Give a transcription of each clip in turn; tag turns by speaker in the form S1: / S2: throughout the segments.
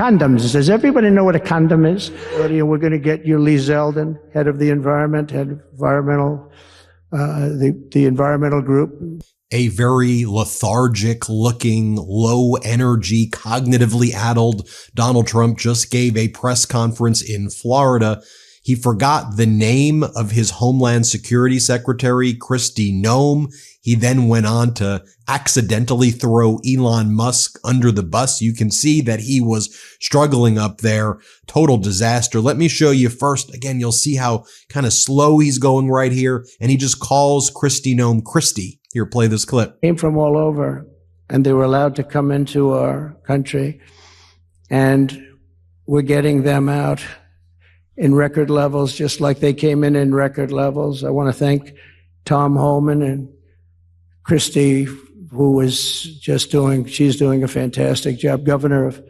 S1: Condoms. Does everybody know what a condom is? We're going to get you Lee Zeldin, head of the environment, head of environmental, the environmental group.
S2: A very lethargic looking, low energy, cognitively addled Donald Trump just gave a press conference in Florida. He forgot the name of his Homeland Security Secretary, Kristi Noem. He then went on to accidentally throw Elon Musk under the bus. You can see that he was struggling up there. Total disaster. Let me show you first. Again, you'll see how kind of slow he's going right here. And he just calls Kristi Noem Kristi. Here, play this clip.
S1: Came from all over, and they were allowed to come into our country. And we're getting them out in record levels, just like they came in record levels. I want to thank Tom Homan and Kristi, who was she's doing a fantastic job, governor of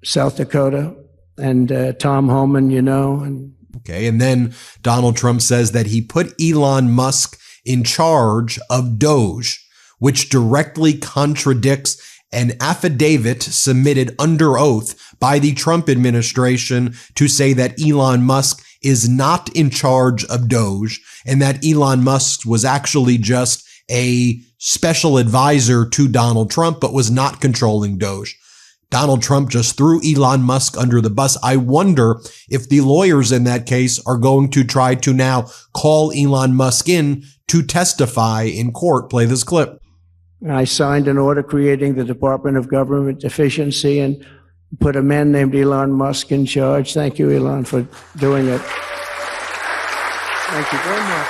S1: South Dakota, and Tom Homan,
S2: Okay, and then Donald Trump says that he put Elon Musk in charge of Doge, which directly contradicts an affidavit submitted under oath by the Trump administration to say that Elon Musk is not in charge of Doge and that Elon Musk was actually just a special advisor to Donald Trump, but was not controlling Doge. Donald Trump just threw Elon Musk under the bus. I wonder if the lawyers in that case are going to try to now call Elon Musk in to testify in court. Play this clip.
S1: I signed an order creating the Department of Government Efficiency and put a man named Elon Musk in charge. Thank you, Elon, for doing it. Thank you very much.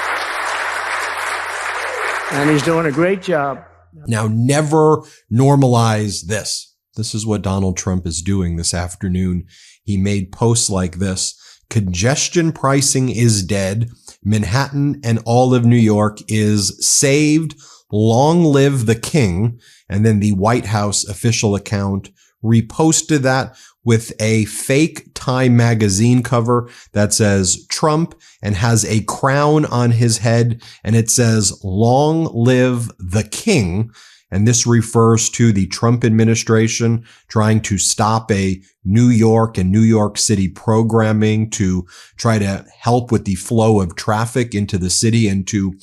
S1: And he's doing a great job.
S2: Now, never normalize this. This is what Donald Trump is doing this afternoon. He made posts like this. Congestion pricing is dead. Manhattan and all of New York is saved. Long live the king. And then the White House official account reposted that with a fake Time magazine cover that says Trump and has a crown on his head. And it says, long live the king. And this refers to the Trump administration trying to stop a New York and New York City programming to try to help with the flow of traffic into the city and to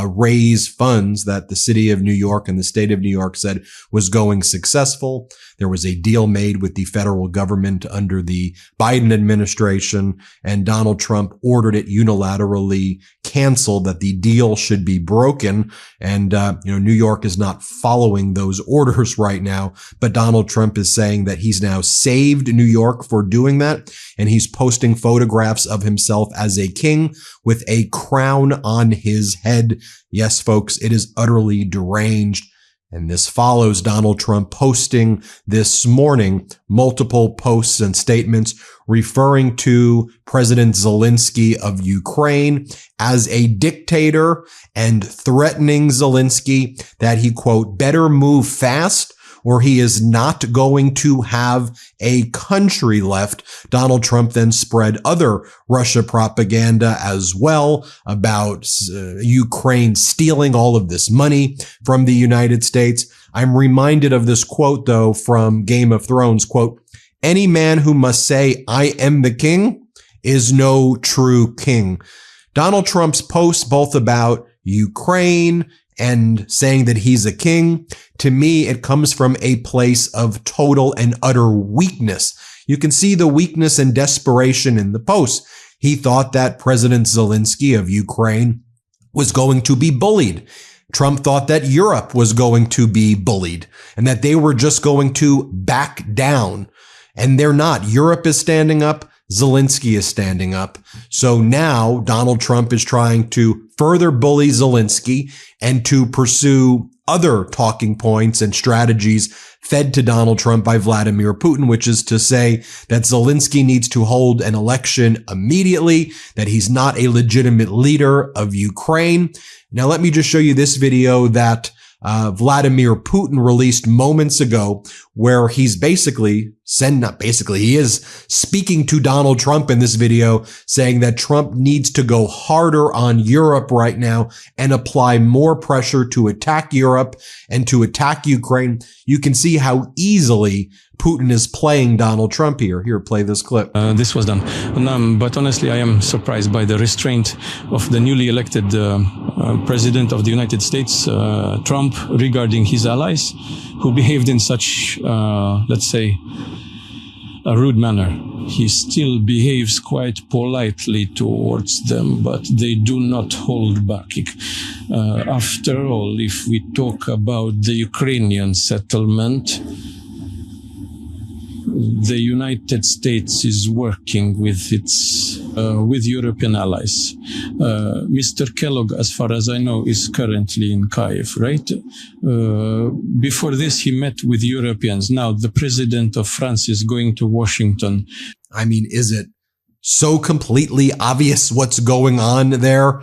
S2: raise funds that the city of New York and the state of New York said was going successful. There was a deal made with the federal government under the Biden administration, and Donald Trump ordered it unilaterally canceled, that the deal should be broken. And, New York is not following those orders right now, but Donald Trump is saying that he's now saved New York for doing that. And he's posting photographs of himself as a king with a crown on his head. Yes, folks, it is utterly deranged. And this follows Donald Trump posting this morning multiple posts and statements referring to President Zelensky of Ukraine as a dictator and threatening Zelensky that he, quote, better move fast or he is not going to have a country left. Donald Trump then spread other Russia propaganda as well about Ukraine stealing all of this money from the United States. I'm reminded of this quote, though, from Game of Thrones, quote, any man who must say, I am the king is no true king. Donald Trump's posts both about Ukraine and saying that he's a king, to me, it comes from a place of total and utter weakness. You can see the weakness and desperation in the post. He thought that President Zelensky of Ukraine was going to be bullied. Trump thought that Europe was going to be bullied and that they were just going to back down. And they're not. Europe is standing up. Zelensky is standing up. So now Donald Trump is trying to further bully Zelensky and to pursue other talking points and strategies fed to Donald Trump by Vladimir Putin, which is to say that Zelensky needs to hold an election immediately, that he's not a legitimate leader of Ukraine. Now, let me just show you this video that Vladimir Putin released moments ago, where he's basically he is speaking to Donald Trump in this video, saying that Trump needs to go harder on Europe right now and apply more pressure to attack Europe and to attack Ukraine. You can see how easily Putin is playing Donald Trump here. Here, play this clip.
S3: This was done. But honestly, I am surprised by the restraint of the newly elected President of the United States, Trump, regarding his allies who behaved in such, let's say, a rude manner. He still behaves quite politely towards them, but they do not hold back. After all, if we talk about the Ukrainian settlement, the United States is working with with European allies. Mr. Kellogg, as far as I know, is currently in Kyiv, right? Before this, he met with Europeans. Now, the president of France is going to Washington.
S2: I mean, is it so completely obvious what's going on there?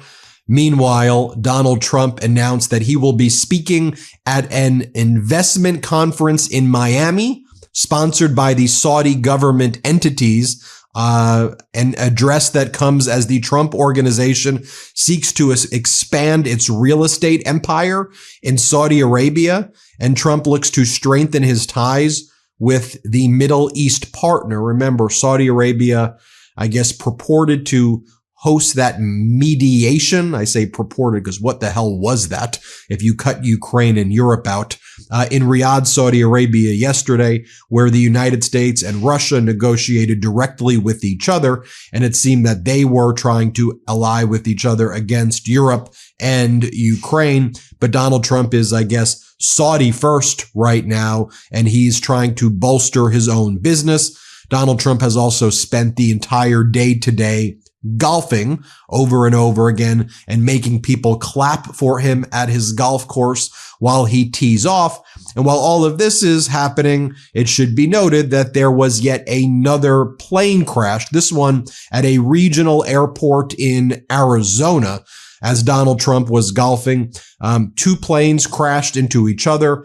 S2: Meanwhile, Donald Trump announced that he will be speaking at an investment conference in Miami, sponsored by the Saudi government entities, an address that comes as the Trump organization seeks to expand its real estate empire in Saudi Arabia, and Trump looks to strengthen his ties with the Middle East partner. Remember, Saudi Arabia, I guess, purported to host that mediation. I say purported because what the hell was that if you cut Ukraine and Europe out, in Riyadh, Saudi Arabia yesterday, where the United States and Russia negotiated directly with each other. And it seemed that they were trying to ally with each other against Europe and Ukraine. But Donald Trump is, I guess, Saudi first right now, and he's trying to bolster his own business. Donald Trump has also spent the entire day today golfing over and over again and making people clap for him at his golf course while he tees off. And while all of this is happening, it should be noted that there was yet another plane crash, this one at a regional airport in Arizona. As Donald Trump was golfing, two planes crashed into each other.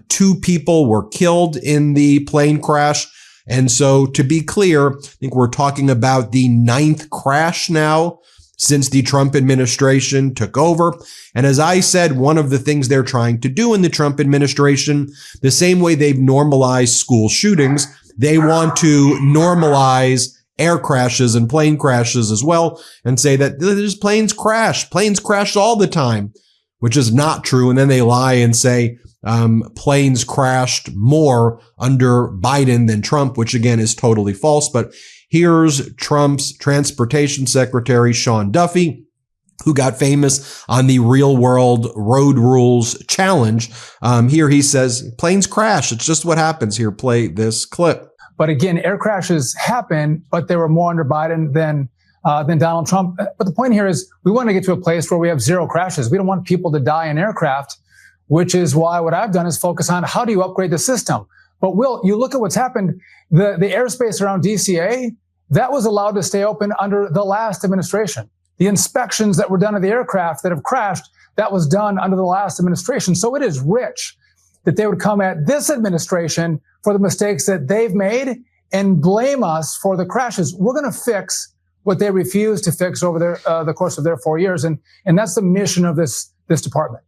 S2: Two people were killed in the plane crash. And so, to be clear, I think we're talking about the 9th crash now since the Trump administration took over. And as I said, one of the things they're trying to do in the Trump administration, the same way they've normalized school shootings, they want to normalize air crashes and plane crashes as well, and say that there's planes crash all the time, which is not true. And then they lie and say, planes crashed more under Biden than Trump, which again is totally false. But here's Trump's transportation secretary, Sean Duffy, who got famous on the Real World Road Rules Challenge. Here he says, planes crash. It's just what happens. Here, play this clip.
S4: But again, air crashes happen, but they were more under Biden than Donald Trump. But the point here is we want to get to a place where we have zero crashes. We don't want people to die in aircraft, which is why what I've done is focus on how do you upgrade the system. But Will, you look at what's happened, the airspace around DCA, that was allowed to stay open under the last administration. The inspections that were done of the aircraft that have crashed, that was done under the last administration. So it is rich that they would come at this administration for the mistakes that they've made and blame us for the crashes. We're going to fix what they refused to fix over the course of their 4 years. And that's the mission of this department.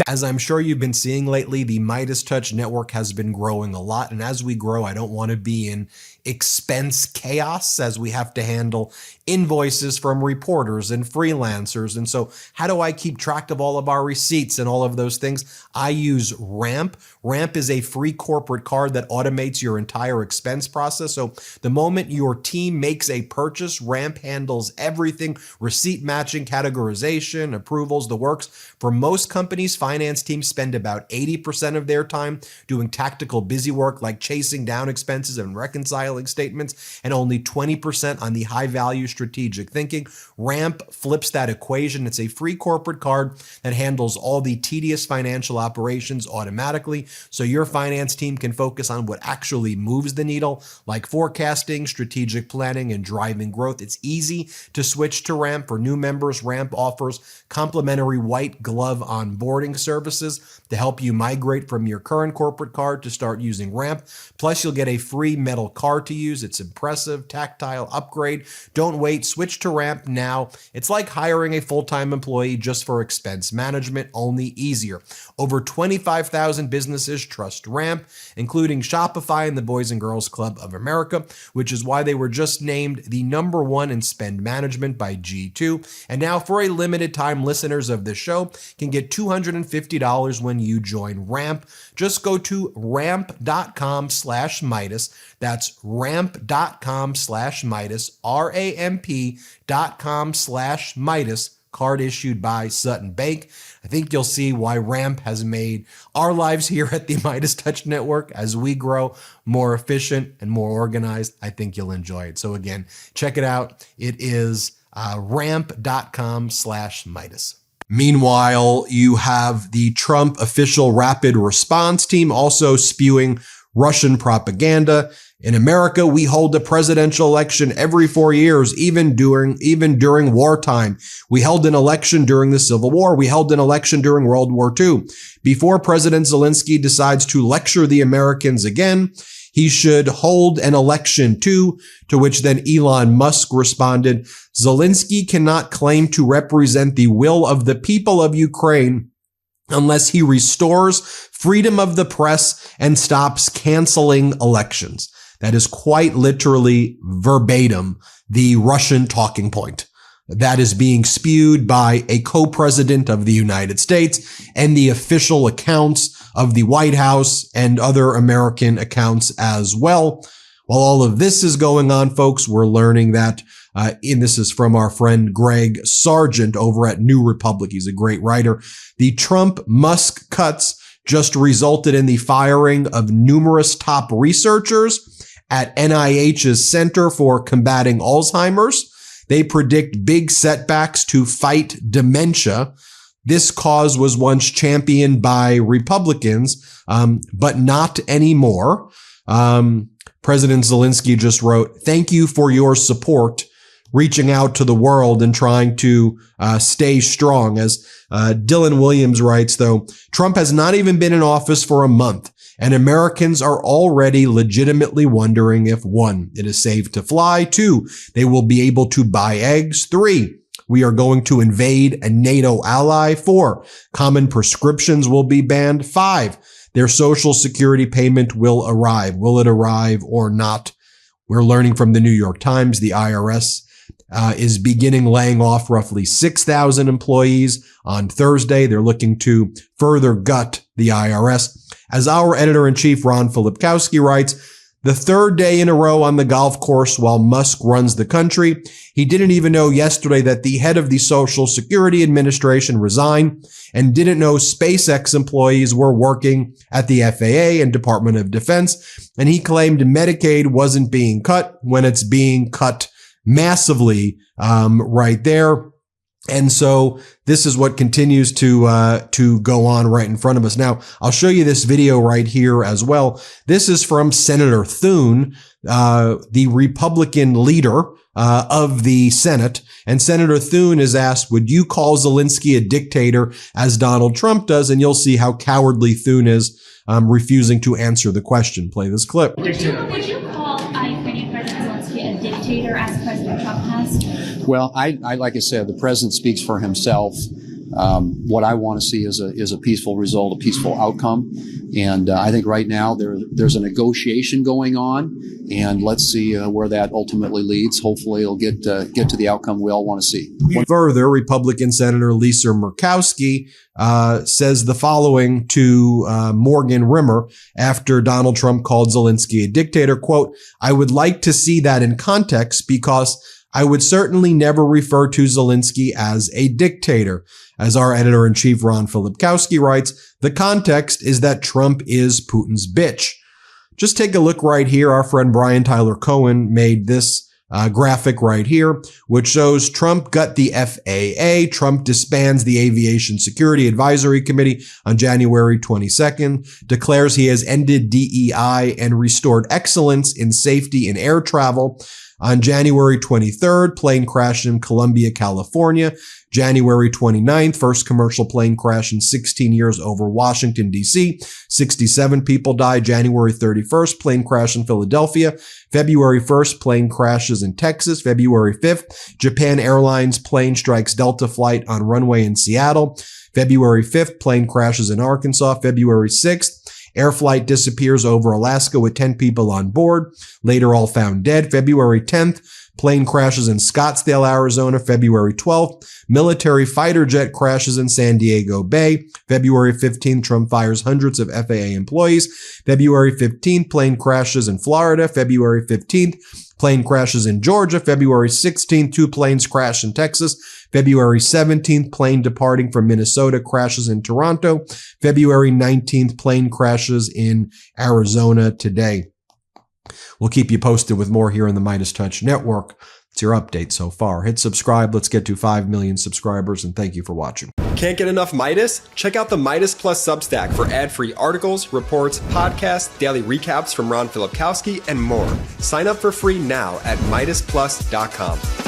S2: As I'm sure you've been seeing lately, the MeidasTouch network has been growing a lot. And as we grow, I don't want to be in expense chaos as we have to handle invoices from reporters and freelancers. And so how do I keep track of all of our receipts and all of those things? I use Ramp. Ramp is a free corporate card that automates your entire expense process. So the moment your team makes a purchase, Ramp handles everything: receipt matching, categorization, approvals, the works. For most companies, finance teams spend about 80% of their time doing tactical busy work like chasing down expenses and reconciling statements, and only 20% on the high value strategic thinking. Ramp flips that equation. It's a free corporate card that handles all the tedious financial operations automatically, so your finance team can focus on what actually moves the needle, like forecasting, strategic planning, and driving growth. It's easy to switch to Ramp. For new members, Ramp offers complimentary white glove onboarding accounting services to help you migrate from your current corporate card to start using Ramp. Plus, you'll get a free metal card to use. It's impressive, tactile upgrade. Don't wait, switch to Ramp now. It's like hiring a full-time employee just for expense management, only easier. Over 25,000 businesses trust Ramp, including Shopify and the Boys and Girls Club of America, which is why they were just named the #1 in spend management by G2. And now for a limited time, listeners of this show can get $250 when you join Ramp. Just go to ramp.com/Meidas. That's ramp.com/Meidas, ramp.com/Meidas. Card issued by Sutton Bank. I think you'll see why Ramp has made our lives here at the MeidasTouch Network as we grow more efficient and more organized. I think you'll enjoy it. So again, check it out. It is ramp.com/Meidas. Meanwhile, you have the Trump official rapid response team also spewing Russian propaganda. In America, we hold a presidential election every 4 years, even during wartime. We held an election during the Civil War. We held an election during World War II. Before President Zelensky decides to lecture the Americans again, he should hold an election too, to which then Elon Musk responded, Zelensky cannot claim to represent the will of the people of Ukraine unless he restores freedom of the press and stops canceling elections. That is quite literally verbatim the Russian talking point that is being spewed by a co-president of the United States and the official accounts of the White House and other American accounts as well. While all of this is going on, folks, we're learning that, and this is from our friend Greg Sargent over at New Republic. He's a great writer. The Trump-Musk cuts just resulted in the firing of numerous top researchers at NIH's Center for Combating Alzheimer's. They predict big setbacks to fight dementia. This cause was once championed by Republicans, but not anymore. President Zelensky just wrote, "Thank you for your support, reaching out to the world and trying to stay strong." As Dylan Williams writes, though, Trump has not even been in office for a month, and Americans are already legitimately wondering if 1, it is safe to fly, 2, they will be able to buy eggs, 3, we are going to invade a NATO ally, 4, common prescriptions will be banned, 5, their Social Security payment will arrive. Will it arrive or not? We're learning from the New York Times, the IRS is beginning laying off roughly 6,000 employees on Thursday. They're looking to further gut the IRS. As our editor-in-chief, Ron Filipkowski, writes, the third day in a row on the golf course while Musk runs the country. He didn't even know yesterday that the head of the Social Security Administration resigned and didn't know SpaceX employees were working at the FAA and Department of Defense. And he claimed Medicaid wasn't being cut when it's being cut massively right there. And so this is what continues to go on right in front of us. Now, I'll show you this video right here as well. This is from Senator Thune, the Republican leader of the Senate. And Senator Thune is asked, would you call Zelensky a dictator as Donald Trump does? And you'll see how cowardly Thune is refusing to answer the question. Play this clip.
S5: Would you call Ukrainian President Zelensky a dictator as President Trump has?
S6: Well, I like I said, the president speaks for himself. What I want to see is a peaceful result, a peaceful outcome. And I think right now there's a negotiation going on, and let's see where that ultimately leads. Hopefully it'll get to the outcome we all want to see.
S2: Further, Republican Senator Lisa Murkowski says the following to Morgan Rimmer after Donald Trump called Zelensky a dictator, quote, I would like to see that in context because I would certainly never refer to Zelensky as a dictator. As our editor-in-chief Ron Filipkowski writes, the context is that Trump is Putin's bitch. Just take a look right here. Our friend Brian Tyler Cohen made this graphic right here, which shows Trump gut the FAA. Trump disbands the Aviation Security Advisory Committee on January 22nd, declares he has ended DEI and restored excellence in safety in air travel. On January 23rd, plane crash in Columbia, California. January 29th, first commercial plane crash in 16 years over Washington, D.C. 67 people died. January 31st, plane crash in Philadelphia. February 1st, plane crashes in Texas. February 5th, Japan Airlines plane strikes Delta flight on runway in Seattle. February 5th, plane crashes in Arkansas. February 6th, air flight disappears over Alaska with 10 people on board, later all found dead. February 10th, plane crashes in Scottsdale, Arizona. February 12th, military fighter jet crashes in San Diego Bay. February 15th, Trump fires hundreds of FAA employees. February 15th, plane crashes in Florida. February 15th, plane crashes in Georgia. February 16th, 2 planes crash in Texas. February 17th, plane departing from Minnesota crashes in Toronto. February 19th, plane crashes in Arizona today. We'll keep you posted with more here in the MeidasTouch Network. It's your update so far. Hit subscribe. Let's get to 5 million subscribers, and thank you for watching.
S7: Can't get enough Meidas? Check out the Meidas Plus Substack for ad-free articles, reports, podcasts, daily recaps from Ron Filipkowski, and more. Sign up for free now at MeidasPlus.com.